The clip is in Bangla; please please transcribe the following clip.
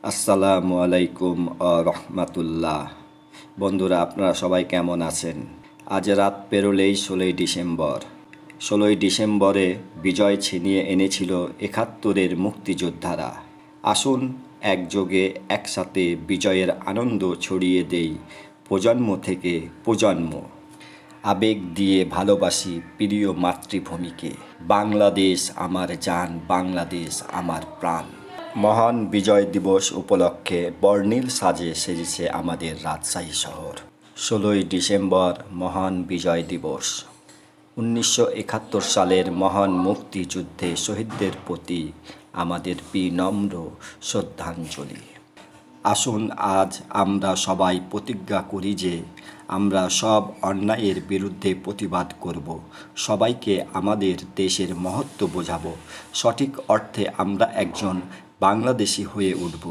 আসসালামু আলাইকুম রহমাতুল্লাহ। বন্ধুরা, আপনারা সবাই কেমন আছেন? আজ রাত পেরোলেই 16ই ডিসেম্বর। 16ই ডিসেম্বরে বিজয় ছিনিয়ে এনেছিল 71-এর মুক্তিযোদ্ধারা। আসুন একযোগে একসাথে বিজয়ের আনন্দ ছড়িয়ে দেই প্রজন্ম থেকে প্রজন্ম। আবেগ দিয়ে ভালোবাসি প্রিয় মাতৃভূমিকে। বাংলাদেশ আমার জান, বাংলাদেশ আমার প্রাণ। মহান বিজয় দিবস উপলক্ষে বর্ণিল সাজে সেজেছে আমাদের রাজশাহী শহর। 16ই ডিসেম্বর মহান বিজয় দিবস। 1971 সালের মহান মুক্তিযুদ্ধে শহীদদের প্রতি আমাদের বিনম্র শ্রদ্ধাঞ্জলি। আসুন আজ আমরা সবাই প্রতিজ্ঞা করি যে আমরা সব অন্যায়ের বিরুদ্ধে প্রতিবাদ করব, সবাইকে আমাদের দেশের মহত্ব বোঝাবো, সঠিক অর্থে আমরা একজন বাংলাদেশি হয়ে উঠব।